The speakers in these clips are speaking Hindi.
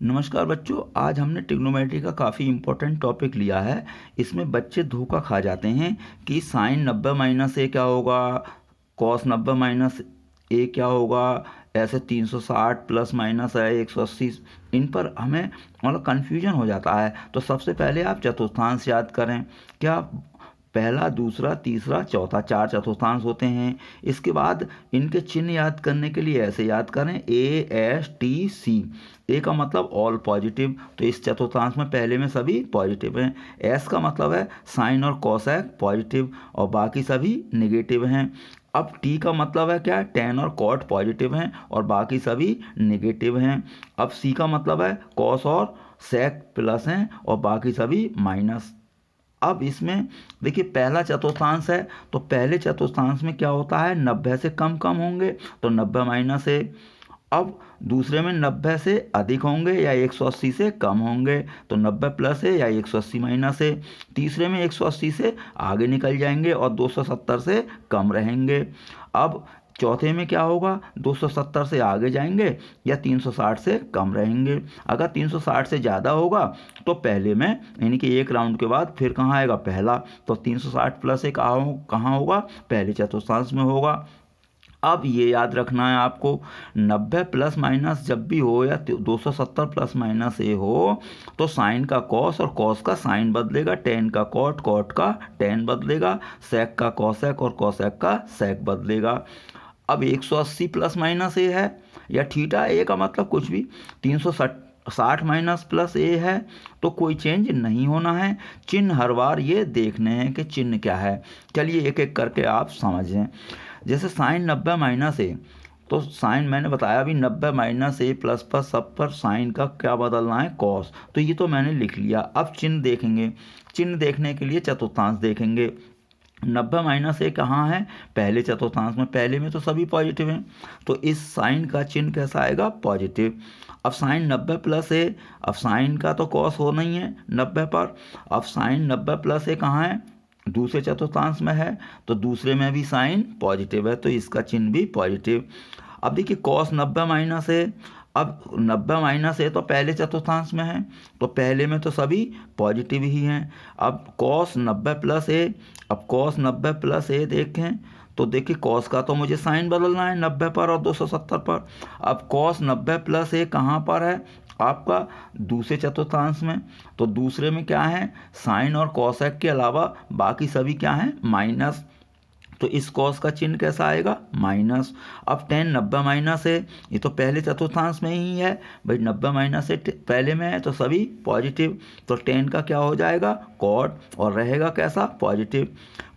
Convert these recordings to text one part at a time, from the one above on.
नमस्कार बच्चों, आज हमने ट्रिग्नोमेट्री का काफ़ी इम्पोर्टेंट टॉपिक लिया है। इसमें बच्चे धोखा खा जाते हैं कि साइन 90 माइनस ए क्या होगा, कॉस 90 माइनस ए क्या होगा, ऐसे 360 प्लस माइनस है 180। इन पर हमें मतलब कन्फ्यूजन हो जाता है। तो सबसे पहले आप चतुर्थांश याद करें। क्या पहला, दूसरा, तीसरा, चौथा, 4 चतुर्थांश होते हैं। इसके बाद इनके चिन्ह याद करने के लिए ऐसे याद करें, ए एस टी सी। ए का मतलब ऑल पॉजिटिव, तो इस चतुर्थांश में पहले में सभी पॉजिटिव हैं। एस का मतलब है साइन और कोसेक पॉजिटिव और बाकी सभी नेगेटिव हैं। अब टी का मतलब है क्या, टेन और कॉट पॉजिटिव हैं और बाकी सभी नेगेटिव हैं। अब सी का मतलब है कॉस और सेक प्लस हैं और बाकी सभी माइनस। अब इसमें देखिए पहला चतुर्थांश है, तो पहले चतुर्थांश में क्या होता है, 90 से कम कम होंगे तो 90 माइनस है। अब दूसरे में 90 से अधिक होंगे या 180 से कम होंगे तो 90 प्लस है या 180 माइनस है। तीसरे में 180 से आगे निकल जाएंगे और 270 से कम रहेंगे। अब चौथे में क्या होगा, 270 से आगे जाएंगे या 360 से कम रहेंगे। अगर 360 से ज़्यादा होगा तो पहले में, यानी कि एक राउंड के बाद फिर कहाँ आएगा, पहला। तो 360 प्लस एक कहाँ होगा, पहले चतुर्थांश में होगा। अब ये याद रखना है आपको, 90 प्लस माइनस जब भी हो या 270 प्लस माइनस ए हो तो साइन का कॉस और कॉस का साइन बदलेगा, टेन का कॉट, कॉट का टेन बदलेगा, सेक का कॉसेक और कॉसेक का सेक बदलेगा। अब 180 प्लस माइनस ए है या थीटा ए का मतलब कुछ भी, 360 माइनस प्लस ए है तो कोई चेंज नहीं होना है। चिन्ह हर बार ये देखने हैं कि चिन्ह क्या है। चलिए एक एक करके आप समझें। जैसे साइन 90 माइनस ए, तो साइन मैंने बताया अभी 90 माइनस ए प्लस पर सब पर साइन का क्या बदलना है, कॉस। तो ये तो मैंने लिख लिया। अब चिन्ह देखेंगे। चिन्ह देखने के लिए चतुर्थांश देखेंगे। 90 माइनस ए कहाँ है, पहले चतुर्थांश में। पहले में तो सभी पॉजिटिव हैं तो इस साइन का चिन्ह कैसा आएगा, पॉजिटिव। अब साइन 90 प्लस ए, अब साइन का तो कॉस होना ही है 90 पर। अब साइन 90 प्लस ए कहाँ है, दूसरे चतुर्थांश में है तो दूसरे में भी साइन पॉजिटिव है तो इसका चिन्ह भी पॉजिटिव। अब देखिए कॉस 90 माइनस ए, अब 90 माइनस ए तो पहले चतुर्थांश में है तो पहले में तो सभी पॉजिटिव ही हैं। अब कॉस 90 प्लस ए, अब कॉस 90 प्लस ए देखें तो देखिए कॉस का तो मुझे साइन बदलना है 90 पर और 270 पर। अब कॉस 90 प्लस ए कहाँ पर है, आपका दूसरे चतुर्थांश में। तो दूसरे में क्या है, साइन और कॉसेक के अलावा बाकी सभी क्या हैं, माइनस। तो इस कॉस का चिन्ह कैसा आएगा, माइनस। अब टेन 90 माइनस है, ये तो पहले चतुर्थांश में ही है भाई, 90 माइनस से पहले में है तो सभी पॉजिटिव। तो टेन का क्या हो जाएगा, कॉट, और रहेगा कैसा, पॉजिटिव।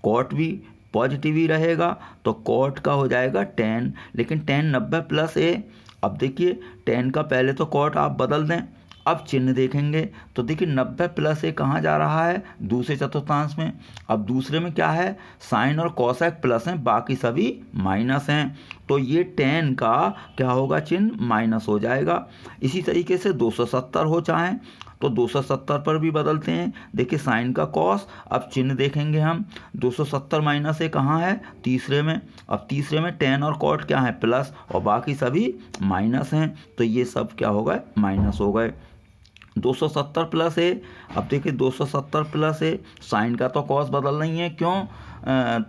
कॉट भी पॉजिटिव ही रहेगा तो कॉट का हो जाएगा 10। लेकिन 10 90 प्लस ए, अब देखिए 10 का पहले तो कॉट आप बदल दें। अब चिन्ह देखेंगे तो देखिए 90 प्लस ए कहाँ जा रहा है, दूसरे चतुर्थांश में। अब दूसरे में क्या है, साइन और कॉसेक प्लस हैं, बाकी सभी माइनस हैं तो ये 10 का क्या होगा, चिन्ह माइनस हो जाएगा। इसी तरीके से 270 हो चाहें तो 270 पर भी बदलते हैं। देखिए साइन का कॉस, अब चिन्ह देखेंगे हम, 270 माइनस ए कहाँ है, तीसरे में। अब तीसरे में 10 और कॉट क्या है, प्लस, और बाकी सभी माइनस हैं तो ये सब क्या हो गए, माइनस हो गए। 270 प्लस है, अब देखिए 270 प्लस है, साइन का तो कॉस बदल नहीं है, क्यों,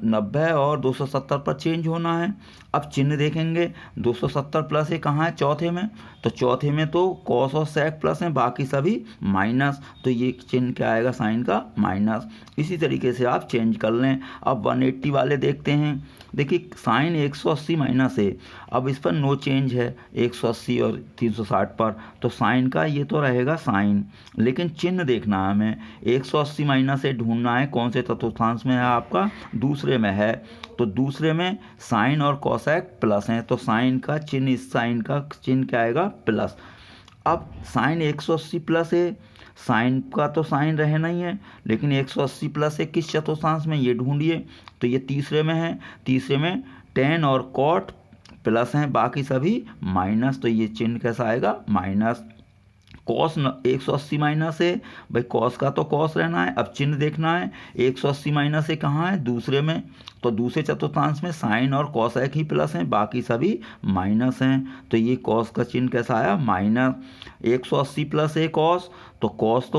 90 और 270 पर चेंज होना है। अब चिन्ह देखेंगे, 270 प्लस है कहाँ है, चौथे में। तो चौथे में तो कॉस और सेक प्लस हैं, बाकी सभी माइनस, तो ये चिन्ह क्या आएगा, साइन का माइनस। इसी तरीके से आप चेंज कर लें। अब 180 वाले देखते हैं। देखिए साइन 180 माइनस है, अब इस पर नो चेंज है 180 और 360 पर, तो साइन का ये तो रहेगा साइन। लेकिन चिन्ह देखना है हमें, 180 माइनस से ढूंढना है कौन से चतुर्थांश में है, आपका दूसरे में है। तो दूसरे में साइन और कॉसेक प्लस हैं तो साइन का चिन्ह, इस साइन का चिन्ह क्या आएगा, प्लस। अब साइन 180 प्लस है, साइन का तो साइन रहना ही है, लेकिन 180 प्लस है किस चतुर्थांश में, ये ढूंढिए। तो ये तीसरे में है, तीसरे में 10 और कॉट प्लस हैं, बाकी सभी माइनस, तो ये चिन्ह कैसा आएगा, माइनस। कॉस 180 माइनस है, भाई कॉस का तो कॉस रहना है। अब चिन्ह देखना है, 180 माइनस है कहाँ है, दूसरे में, तो दूसरे चतुर्थांश में साइन और कॉसेक ही प्लस हैं, बाकी सभी माइनस हैं। तो ये कॉस का चिन्ह कैसा आया, माइनस। 180 प्लस है कॉस, तो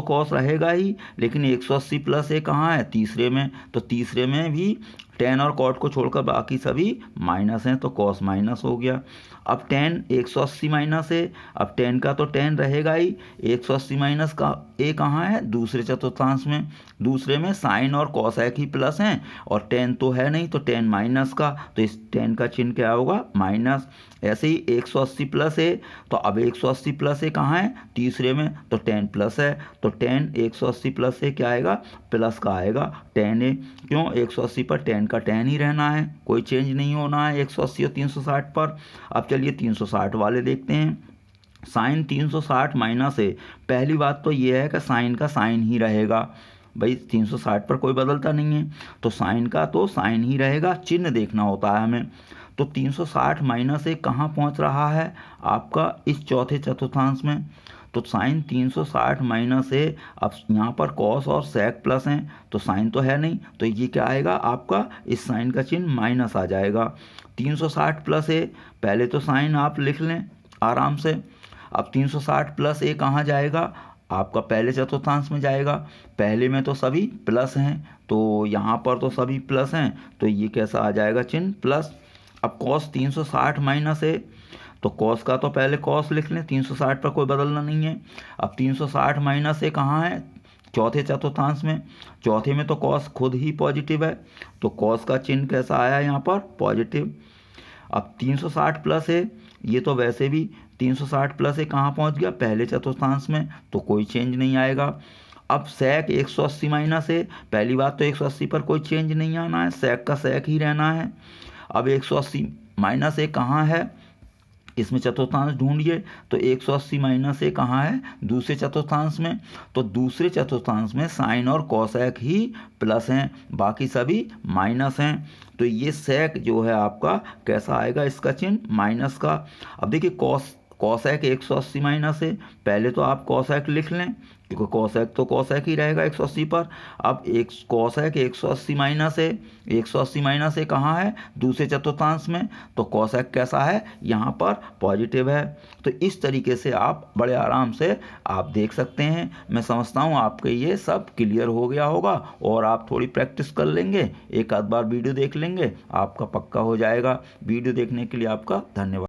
कॉस रहेगा ही, लेकिन 180 प्लस है कहाँ है, तीसरे में, तो तीसरे में भी टेन और कॉट को छोड़कर बाकी सभी माइनस हैं, तो कॉस माइनस हो गया। अब टेन 180 माइनस है, अब टेन का तो टेन रहेगा ही, 180 माइनस का ए कहाँ है, दूसरे चतुर्थांश में, दूसरे में साइन और कॉसेक ही प्लस हैं, और टेन तो है नहीं, तो टेन माइनस का, तो इस टेन का चिन्ह क्या होगा, माइनस। ऐसे ही 180 प्लस है, तो अब 180 प्लस है कहाँ है, तीसरे में, तो टेन प्लस है, तो टेन 180 प्लस है क्या आएगा, प्लस का आएगा, टेन है। क्यों, 180 पर टेन का टेन ही रहना है, कोई चेंज नहीं होना है 180 और 360 पर। अब चलिए 360 वाले देखते हैं। साइन 360 माइनस है, पहली बात तो ये है कि साइन का साइन ही रहेगा, भाई 360 पर कोई बदलता नहीं है, तो साइन का तो साइन ही रहेगा, चिन्ह देखना होता है हमें। तो 360 माइनस एक कहाँ पहुँच रहा है, आपका इस चौथे चतुर्थांश में, तो साइन 360 माइनस है। अब यहाँ पर कॉस और सेक प्लस हैं, तो साइन तो है नहीं, तो ये क्या आएगा आपका, इस साइन का चिन्ह माइनस आ जाएगा। 360 प्लस है, पहले तो साइन आप लिख लें आराम से। अब 360 प्लस ए कहाँ जाएगा, आपका पहले चतुर्थांश में जाएगा, पहले में तो सभी प्लस हैं, तो यहाँ पर तो सभी प्लस हैं, तो ये कैसा आ जाएगा चिन्ह, प्लस। अब कॉस 360 माइनस है, तो कॉस का तो पहले कॉस लिख लें, 360 पर कोई बदलना नहीं है। अब 360 माइनस है कहाँ है, चौथे चतुर्थांश में, चौथे में तो कॉस खुद ही पॉजिटिव है, तो कॉस का चिन्ह कैसा आया यहाँ पर, पॉजिटिव। अब 360 प्लस है, ये तो वैसे भी 360 प्लस है कहाँ पहुँच गया, पहले चतुर्थांश में, तो कोई चेंज नहीं आएगा। अब सेक 180 माइनस है, पहली बात तो 180 पर कोई चेंज नहीं आना है, सेक का सेक ही रहना है। अब 180 माइनस है कहाँ है, इसमें चतुर्थांश ढूंढिए, तो 180 माइनस ए कहाँ है, दूसरे चतुर्थांश में, तो दूसरे चतुर्थांश में साइन और कॉसेक ही प्लस हैं, बाकी सभी माइनस हैं, तो ये सेक जो है आपका कैसा आएगा, इसका चिन्ह माइनस का। अब देखिए कॉसेक 180 माइनस है, पहले तो आप कॉसेक लिख लें, क्योंकि कॉसेक तो कॉसेक ही रहेगा 180 पर। अब एक कॉसेक 180 माइनस है, 180 माइनस है कहाँ है, दूसरे चतुर्थांश में, तो कॉसेक कैसा है, यहाँ पर पॉजिटिव है। तो इस तरीके से आप बड़े आराम से आप देख सकते हैं। मैं समझता हूँ आपके ये सब क्लियर हो गया होगा, और आप थोड़ी प्रैक्टिस कर लेंगे, एक आध बार वीडियो देख लेंगे, आपका पक्का हो जाएगा। वीडियो देखने के लिए आपका धन्यवाद।